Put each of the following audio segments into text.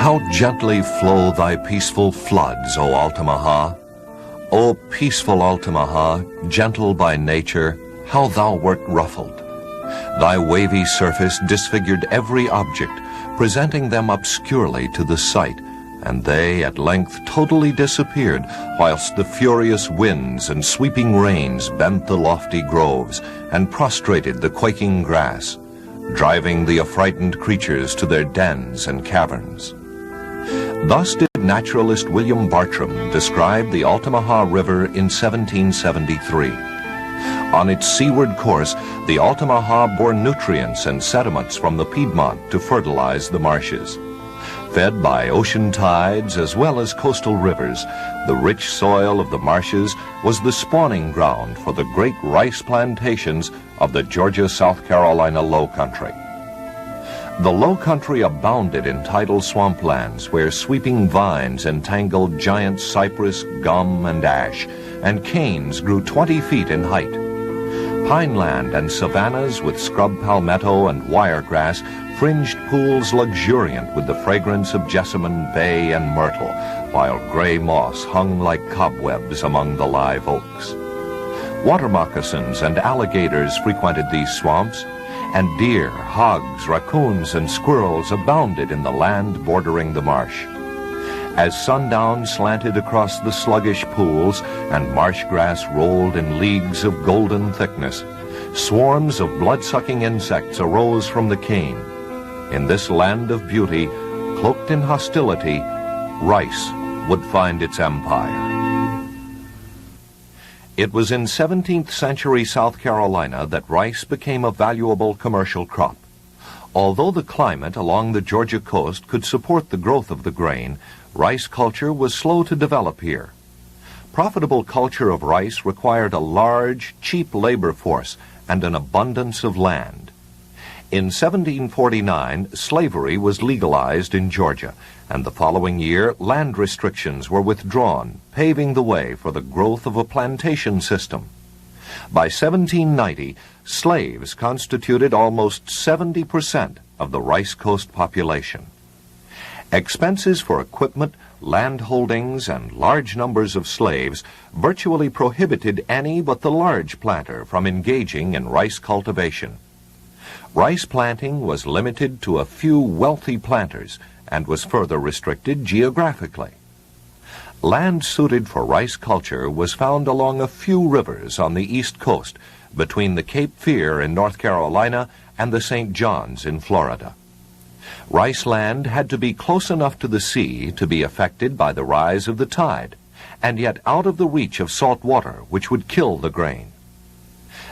How gently flow thy peaceful floods, O Altamaha! O peaceful Altamaha, gentle by nature, how thou wert ruffled! Thy wavy surface disfigured every object, presenting them obscurely to the sight, and they at length totally disappeared, whilst the furious winds and sweeping rains bent the lofty groves and prostrated the quaking grass, driving the affrighted creatures to their dens and caverns. Thus did naturalist William Bartram describe the Altamaha River in 1773. On its seaward course, the Altamaha bore nutrients and sediments from the Piedmont to fertilize the marshes. Fed by ocean tides as well as coastal rivers, the rich soil of the marshes was the spawning ground for the great rice plantations of the Georgia-South Carolina low country. The low country abounded in tidal swamplands where sweeping vines entangled giant cypress, gum, and ash, and canes grew 20 feet in height. Pineland and savannas with scrub palmetto and wiregrass fringed pools luxuriant with the fragrance of jessamine, bay, and myrtle, while gray moss hung like cobwebs among the live oaks. Water moccasins and alligators frequented these swamps, and deer, hogs, raccoons, and squirrels abounded in the land bordering the marsh. As sundown slanted across the sluggish pools and marsh grass rolled in leagues of golden thickness, swarms of blood-sucking insects arose from the cane. In this land of beauty, cloaked in hostility, rice would find its empire. It was in 17th century South Carolina that rice became a valuable commercial crop. Although the climate along the Georgia coast could support the growth of the grain, rice culture was slow to develop here. Profitable culture of rice required a large, cheap labor force and an abundance of land. In 1749, slavery was legalized in Georgia, and the following year, land restrictions were withdrawn, paving the way for the growth of a plantation system. By 1790, slaves constituted almost 70% of the Rice Coast population. Expenses for equipment, land holdings, and large numbers of slaves virtually prohibited any but the large planter from engaging in rice cultivation. Rice planting was limited to a few wealthy planters and was further restricted geographically. Land suited for rice culture was found along a few rivers on the east coast, between the Cape Fear in North Carolina and the St. Johns in Florida. Rice land had to be close enough to the sea to be affected by the rise of the tide, and yet out of the reach of salt water, which would kill the grain.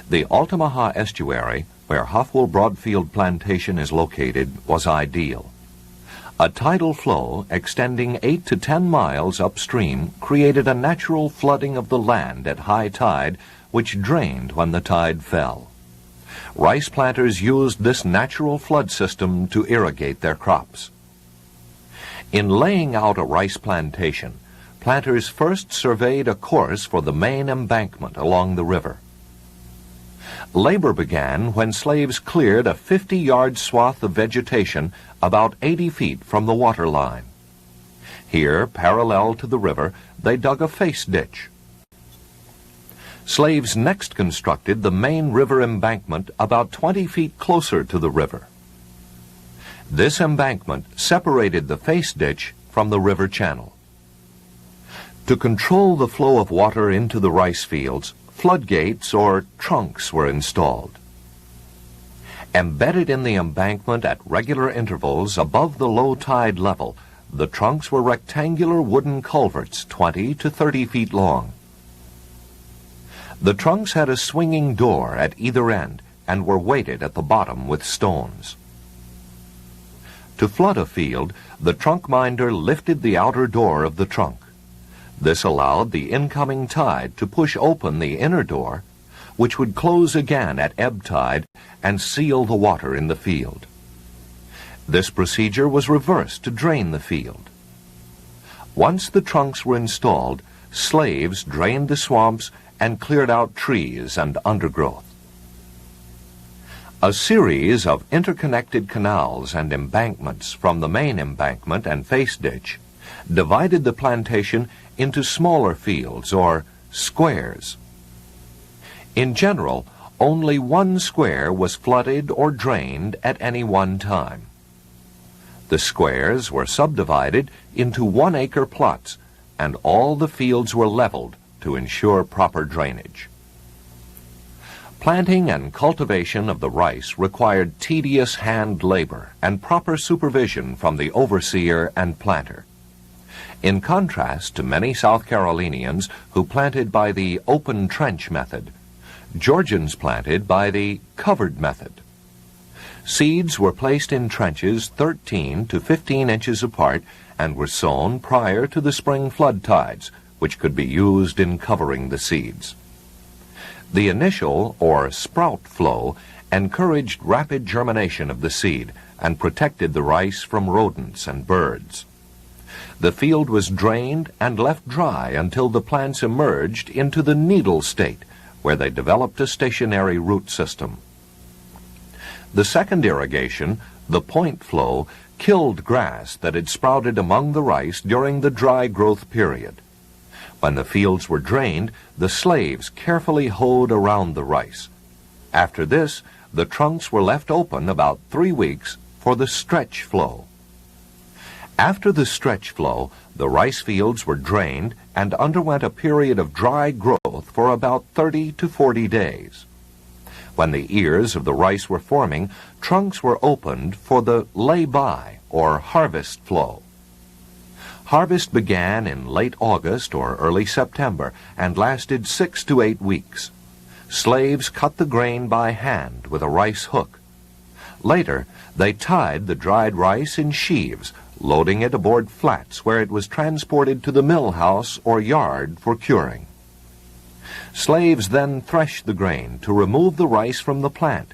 The Altamaha estuary, where Hofwyl-Broadfield plantation is located, was ideal. A tidal flow extending 8 to 10 miles upstream created a natural flooding of the land at high tide, which drained when the tide fell. Rice planters used this natural flood system to irrigate their crops. In laying out a rice plantation, planters first surveyed a course for the main embankment along the river. Labor began when slaves cleared a 50-yard swath of vegetation about 80 feet from the water line. Here, parallel to the river, they dug a face ditch. Slaves next constructed the main river embankment about 20 feet closer to the river. This embankment separated the face ditch from the river channel. To control the flow of water into the rice fields, floodgates or trunks were installed. Embedded in the embankment at regular intervals above the low tide level, the trunks were rectangular wooden culverts 20 to 30 feet long. The trunks had a swinging door at either end and were weighted at the bottom with stones. To flood a field, the trunk minder lifted the outer door of the trunk. This allowed the incoming tide to push open the inner door, which would close again at ebb tide and seal the water in the field. This procedure was reversed to drain the field. Once the trunks were installed, slaves drained the swamps and cleared out trees and undergrowth. A series of interconnected canals and embankments from the main embankment and face ditch divided the plantation into smaller fields or squares. In general, only one square was flooded or drained at any one time. The squares were subdivided into 1-acre plots, and all the fields were leveled to ensure proper drainage. Planting and cultivation of the rice required tedious hand labor and proper supervision from the overseer and planter. In contrast to many South Carolinians who planted by the open trench method, Georgians planted by the covered method. Seeds were placed in trenches 13 to 15 inches apart and were sown prior to the spring flood tides, which could be used in covering the seeds. The initial, or sprout flow, encouraged rapid germination of the seed and protected the rice from rodents and birds. The field was drained and left dry until the plants emerged into the needle state, where they developed a stationary root system. The second irrigation, the point flow, killed grass that had sprouted among the rice during the dry growth period. When the fields were drained, the slaves carefully hoed around the rice. After this, the trunks were left open about 3 weeks for the stretch flow. After the stretch flow, the rice fields were drained and underwent a period of dry growth for about 30 to 40 days. When the ears of the rice were forming, trunks were opened for the lay-by, or harvest flow. Harvest began in late August or early September and lasted 6 to 8 weeks. Slaves cut the grain by hand with a rice hook. Later, they tied the dried rice in sheaves, loading it aboard flats where it was transported to the mill house or yard for curing. Slaves then threshed the grain to remove the rice from the plant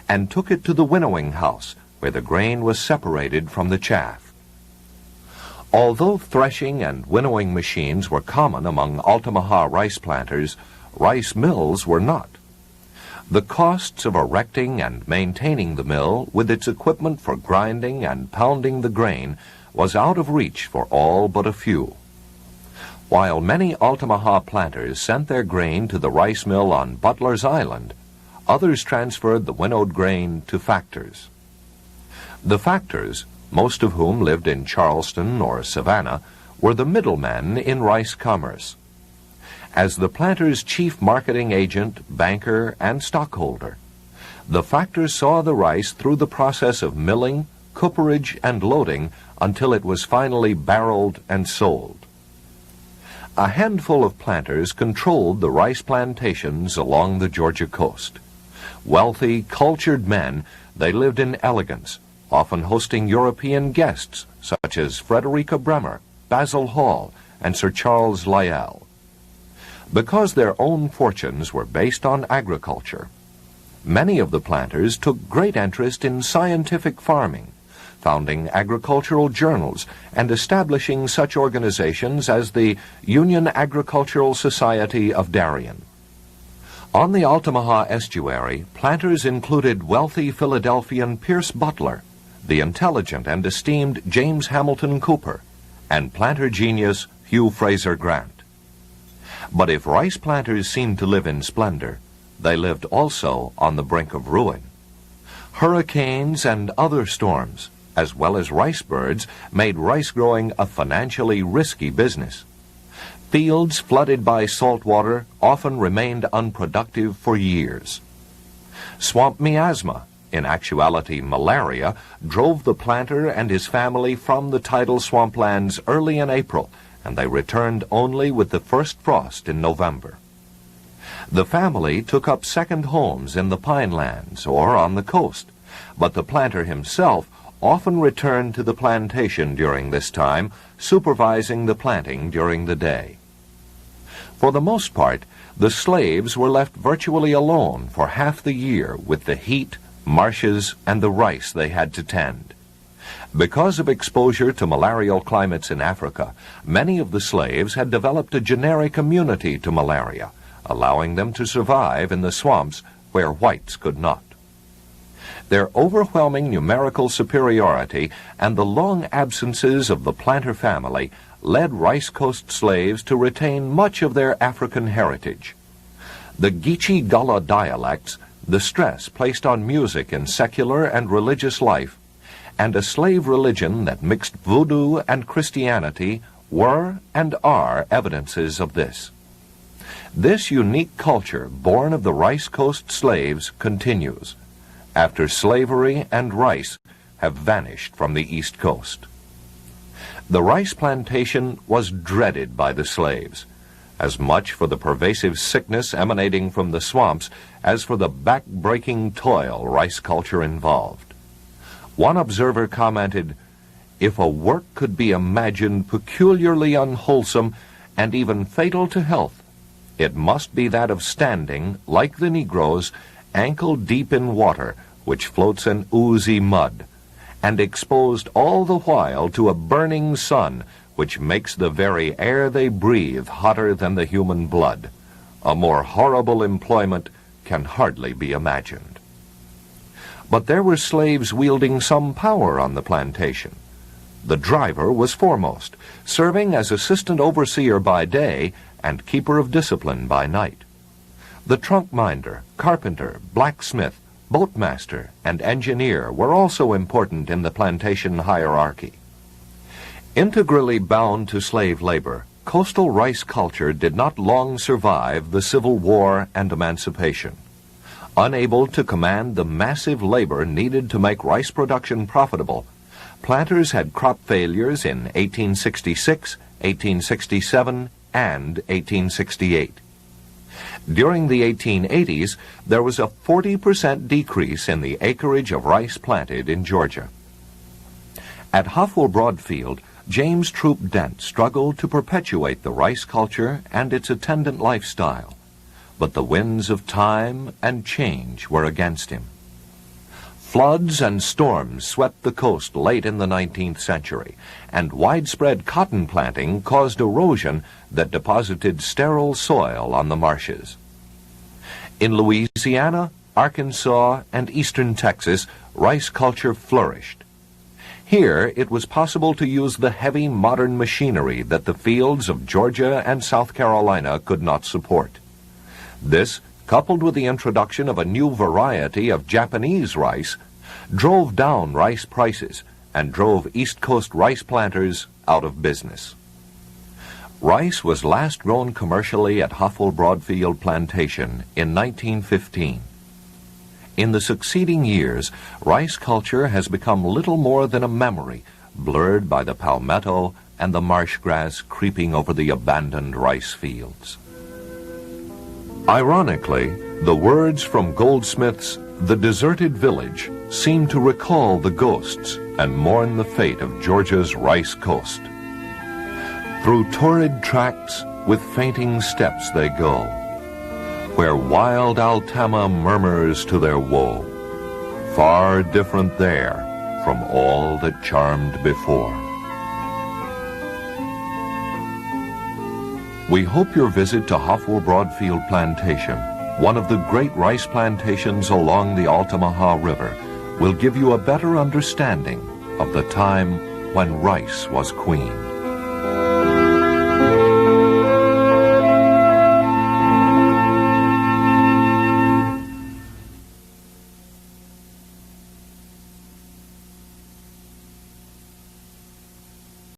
and took it to the winnowing house where the grain was separated from the chaff. Although threshing and winnowing machines were common among Altamaha rice planters, rice mills were not. The costs of erecting and maintaining the mill with its equipment for grinding and pounding the grain was out of reach for all but a few. While many Altamaha planters sent their grain to the rice mill on Butler's Island, others transferred the winnowed grain to factors. The factors, most of whom lived in Charleston or Savannah, were the middlemen in rice commerce. As the planter's chief marketing agent, banker, and stockholder, the factors saw the rice through the process of milling, cooperage, and loading until it was finally barreled and sold. A handful of planters controlled the rice plantations along the Georgia coast. Wealthy, cultured men, they lived in elegance, often hosting European guests such as Frederica Bremer, Basil Hall, and Sir Charles Lyell. Because their own fortunes were based on agriculture, many of the planters took great interest in scientific farming, founding agricultural journals and establishing such organizations as the Union Agricultural Society of Darien. On the Altamaha estuary, planters included wealthy Philadelphian Pierce Butler, the intelligent and esteemed James Hamilton Cooper, and planter genius Hugh Fraser Grant. But if rice planters seemed to live in splendor, they lived also on the brink of ruin. Hurricanes and other storms, as well as rice birds, made rice growing a financially risky business. Fields flooded by salt water often remained unproductive for years. Swamp miasma, in actuality malaria, drove the planter and his family from the tidal swamplands early in April, and they returned only with the first frost in November. The family took up second homes in the pinelands or on the coast, but the planter himself often returned to the plantation during this time, supervising the planting during the day. For the most part, the slaves were left virtually alone for half the year with the heat, marshes, and the rice they had to tend. Because of exposure to malarial climates in Africa, many of the slaves had developed a generic immunity to malaria, allowing them to survive in the swamps where whites could not. Their overwhelming numerical superiority and the long absences of the planter family led Rice Coast slaves to retain much of their African heritage. The Geechee Gullah dialects, the stress placed on music in secular and religious life, and a slave religion that mixed voodoo and Christianity were and are evidences of this. This unique culture born of the Rice Coast slaves continues, after slavery and rice have vanished from the East Coast. The rice plantation was dreaded by the slaves, as much for the pervasive sickness emanating from the swamps as for the back-breaking toil rice culture involved. One observer commented, "If a work could be imagined peculiarly unwholesome and even fatal to health, it must be that of standing, like the Negroes, ankle-deep in water, which floats in oozy mud, and exposed all the while to a burning sun, which makes the very air they breathe hotter than the human blood. A more horrible employment can hardly be imagined." But there were slaves wielding some power on the plantation. The driver was foremost, serving as assistant overseer by day and keeper of discipline by night. The trunk minder, carpenter, blacksmith, boatmaster, and engineer were also important in the plantation hierarchy. Integrally bound to slave labor, coastal rice culture did not long survive the Civil War and emancipation. Unable to command the massive labor needed to make rice production profitable, planters had crop failures in 1866, 1867, and 1868. During the 1880s, there was a 40% decrease in the acreage of rice planted in Georgia. At Hofwyl-Broadfield, James Troop Dent struggled to perpetuate the rice culture and its attendant lifestyle, but the winds of time and change were against him. Floods and storms swept the coast late in the 19th century, and widespread cotton planting caused erosion that deposited sterile soil on the marshes. In Louisiana, Arkansas, and eastern Texas, rice culture flourished. Here, it was possible to use the heavy modern machinery that the fields of Georgia and South Carolina could not support. This, coupled with the introduction of a new variety of Japanese rice, drove down rice prices and drove East Coast rice planters out of business. Rice was last grown commercially at Hofwyl-Broadfield Plantation in 1915. In the succeeding years, rice culture has become little more than a memory, blurred by the palmetto and the marsh grass creeping over the abandoned rice fields. Ironically, the words from Goldsmith's "The Deserted Village" seem to recall the ghosts and mourn the fate of Georgia's rice coast. Through torrid tracts with fainting steps they go, where wild Altama murmurs to their woe, far different there from all that charmed before. We hope your visit to Hofwyl-Broadfield Plantation, one of the great rice plantations along the Altamaha River, will give you a better understanding of the time when rice was queen.